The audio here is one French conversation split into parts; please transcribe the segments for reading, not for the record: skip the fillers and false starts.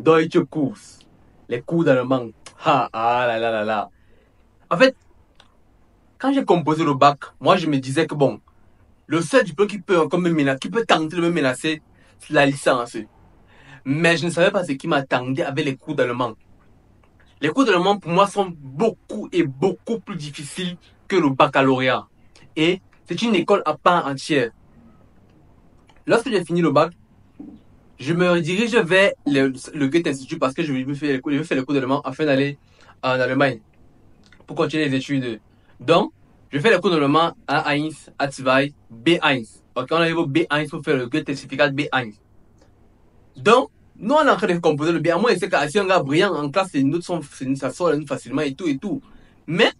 Deutsche Kurs. Les cours d'allemand. Ah là là là là. En fait, quand j'ai composé le bac, moi je me disais que bon, le seul diplôme qui peut encore me menacer, qui peut tenter de me menacer, c'est la licence. Mais je ne savais pas ce qui m'attendait avec les cours d'allemand. Les cours d'allemand pour moi sont beaucoup et beaucoup plus difficiles que le baccalauréat. Et c'est une école à part entière. Lorsque j'ai fini le bac, je me dirige vers le Goethe Institut parce que je veux faire les cours d'allemand afin d'aller en Allemagne pour continuer les études. Donc, je fais les cours d'allemand à A1, à 2, B1. Ok, on arrive au B1 pour faire le Goethe certificat B1. Donc, nous on est en train de composer le B1. Moi, je sais que si un gars brillant en classe, les notes sont, ça sort facilement et tout et tout. Mais,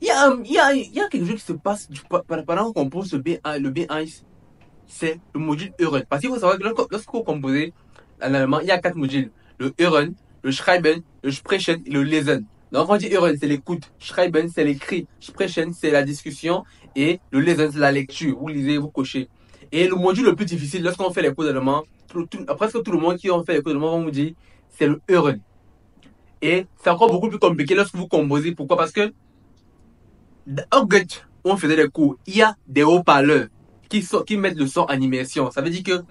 il y a quelque chose qui se passe pendant qu'on compose le B1. C'est le module Hören. Parce qu'il faut savoir que lorsque vous composez en allemand, il y a 4 modules. Le Hören, le Schreiben, le Sprechen et le Lesen. Donc, quand on dit Hören, c'est l'écoute. Schreiben, c'est l'écrit. Sprechen, c'est la discussion. Et le Lesen, c'est la lecture. Vous lisez, vous cochez. Et le module le plus difficile, lorsqu'on fait les cours d'allemand, presque tout le monde qui ont fait les cours d'allemand vont vous dire, c'est le Hören. Et c'est encore beaucoup plus compliqué lorsque vous composez. Pourquoi? Parce que, au Goethe, où on faisait les cours, il y a des haut-parleurs qui mettent le son en immersion. Ça veut dire que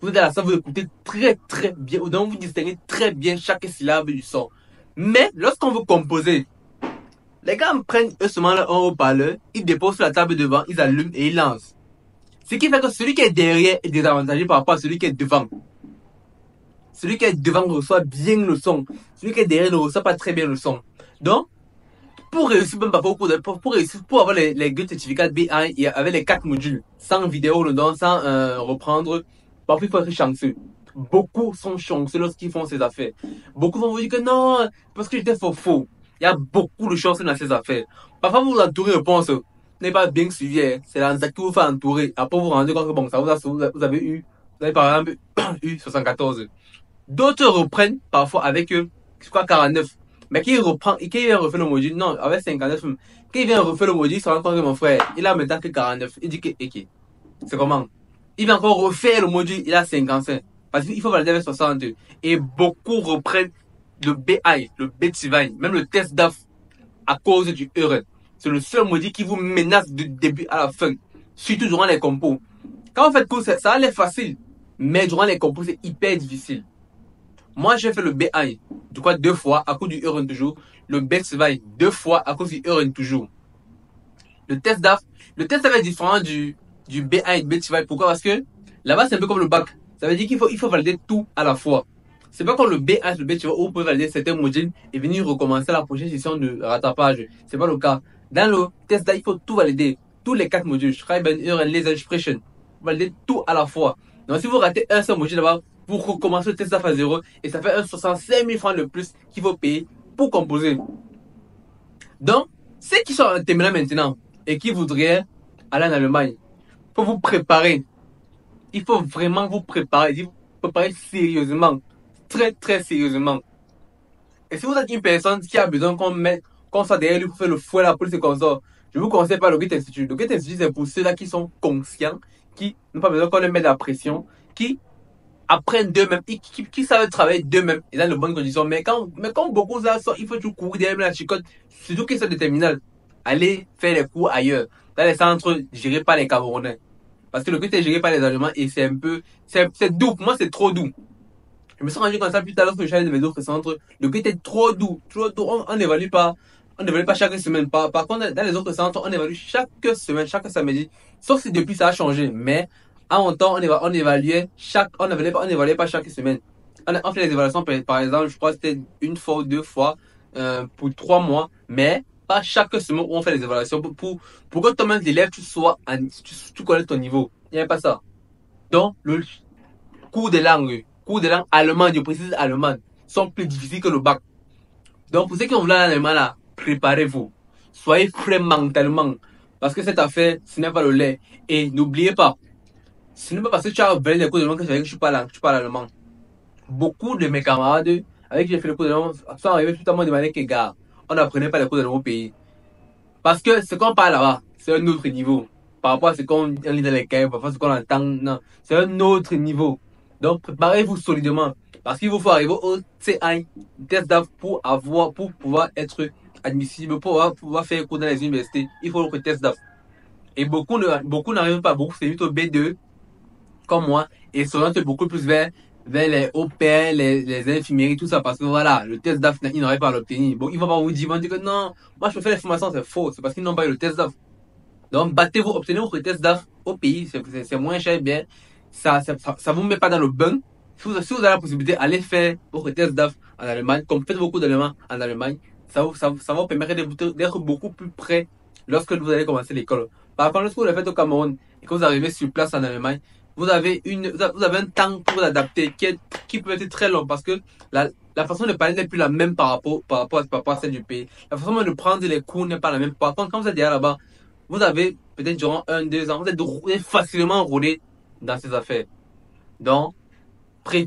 vous êtes à la salle, vous écoutez très bien, donc vous distinguez très bien chaque syllabe du son. Mais lorsqu'on veut composer, les gars prennent eux seulement leur haut-parleur, ils déposent sur la table devant, ils allument et ils lancent. Ce qui fait que celui qui est derrière est désavantagé par rapport à celui qui est devant. Celui qui est devant reçoit bien le son. Celui qui est derrière ne reçoit pas très bien le son. Donc, pour réussir même parfois pour réussir, pour avoir les Goethe certificats B1 et avec les 4 modules, sans vidéo dedans, sans reprendre, parfois il faut être chanceux. Beaucoup sont chanceux lorsqu'ils font ces affaires. Beaucoup vont vous dire que non, parce que j'étais faux. Il y a beaucoup de chance dans ces affaires. Parfois vous vous entourez de réponse, n'est pas bien suivi, hein. C'est l'ANSA qui vous fait entourer. Après vous vous rendez compte que bon, ça vous avez eu, vous avez par exemple eu 74. D'autres reprennent parfois avec eux, je crois 49. Mais qui reprend, et qui vient refaire le module, non, avec 59, qui vient refaire le module, il se rend compte que mon frère, il a maintenant que 49. Il dit que, ok, c'est comment? Il va encore refaire le module, il a 55. Parce qu'il faut valider avec 60. Et beaucoup reprennent le BI, le B2, même le test DAF, à cause du Hören. C'est le seul module qui vous menace du début à la fin. Surtout durant les compos. Quand vous faites cours, ça a l'air facile. Mais durant les compos, c'est hyper difficile. Moi, j'ai fait le B1, je crois 2 fois, à cause du Hören toujours. Le B2, 2 fois, à cause du Hören toujours. Le test DAF est différent du B1 et du B2. Pourquoi? Parce que là-bas, c'est un peu comme le bac. Ça veut dire qu'il faut valider tout à la fois. C'est pas comme le B1 et le B2 où vous pouvez valider certains modules et venir recommencer la prochaine session de rattrapage. C'est pas le cas. Dans le test DAF, il faut tout valider. Tous les 4 modules. Schreiben, Hören, Lesen, Sprechen. Vous validez tout à la fois. Donc, si vous ratez un seul module là-bas, vous recommencez le test DAF à 0 et ça fait un 65 000 francs de plus qu'il faut payer pour composer. Donc, ceux qui sont en terminale maintenant et qui voudraient aller en Allemagne, il faut vous préparer. Il faut vraiment vous préparer sérieusement. Très sérieusement. Et si vous êtes une personne qui a besoin qu'on soit derrière lui pour faire le fouet, la police et comme ça, je vous conseille pas le Goethe Institut. Le Goethe Institut, c'est pour ceux-là qui sont conscients, qui n'ont pas besoin qu'on leur mette de la pression, qui apprennent d'eux-mêmes, qui savent travailler d'eux-mêmes et dans de bonnes conditions. Mais quand beaucoup là sont, il faut toujours courir derrière la chicotte, surtout qu'ils sont des terminales. Allez faire les cours ailleurs, dans les centres gérés par les Camerounais. Parce que le Goethe est géré par les Allemands et c'est un peu, c'est doux. Pour moi, c'est trop doux. Je me suis rendu compte ça plus tard lorsque je suis allé dans mes autres centres. Le Goethe est trop doux. On n'évalue pas. On n'évalue pas chaque semaine. Par contre, dans les autres centres, on évalue chaque semaine, chaque samedi. Sauf si depuis ça a changé. Mais, à mon temps, on évaluait on n'évaluait pas chaque semaine. On fait les évaluations, par exemple, je crois que c'était 1 fois ou 2 fois, pour 3 mois. Mais, pas chaque semaine où on fait les évaluations pour que toi-même, l'élève, tu connais ton niveau. Il n'y a pas ça. Donc, le cours de langue allemandes, je précise allemandes, sont plus difficiles que le bac. Donc, pour ceux qui ont voulu aller en allemand là, préparez-vous. Soyez frais mentalement. Parce que cette affaire, ce n'est pas le lait. Et n'oubliez pas, ce n'est pas parce que tu as validé les cours de langue que tu parles allemand. Beaucoup de mes camarades avec qui j'ai fait le cours de langue sont arrivés tout à de manière que, gars, on n'apprenait pas les cours de langue au pays. Parce que ce qu'on parle là-bas, c'est un autre niveau. Par rapport à ce qu'on lit dans les cahiers, parfois ce qu'on entend, non, c'est un autre niveau. Donc, préparez-vous solidement. Parce qu'il vous faut arriver au C1 test DAF pour pouvoir être admissible, pour pouvoir faire cours dans les universités. Il faut le test DAF. Et beaucoup n'arrivent pas, beaucoup c'est plutôt B2, comme moi, et s'orientent beaucoup plus vers les OPR, les infirmeries, tout ça, parce que voilà, le test DAF, ils n'arrivent pas à l'obtenir. Bon, ils vont pas vous dire, ils vont dire que non, moi je peux faire les formations, c'est faux, c'est parce qu'ils n'ont pas eu le test DAF. Donc, battez-vous, obtenez votre test DAF au pays, c'est moins cher, bien. Ça vous met pas dans le bain. Si vous avez la possibilité, allez faire votre test DAF en Allemagne, comme faites beaucoup d'Allemands en Allemagne, ça va vous permettre d'être beaucoup plus près lorsque vous allez commencer l'école. Par contre, lorsque vous le faites au Cameroun et que vous arrivez sur place en Allemagne, vous avez un temps pour vous adapter qui peut être très long parce que la façon de parler n'est plus la même par rapport à celle du pays. La façon de prendre les cours n'est pas la même. Par contre, quand vous êtes déjà là-bas, vous avez peut-être durant 1, 2 ans, vous êtes facilement rodé dans ces affaires. Donc,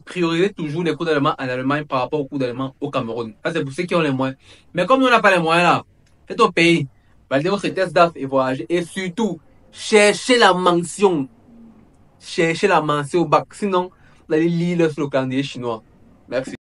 priorisez toujours les cours d'allemand en Allemagne par rapport aux cours d'allemand au Cameroun. Ça, c'est pour ceux qui ont les moyens. Mais comme nous, on n'a pas les moyens là, faites au pays, validez votre test DAF et voyagez. Et surtout, cherchez la mention. Cherchez la mention au bac. Sinon, vous allez lire sur le calendrier chinois. Merci.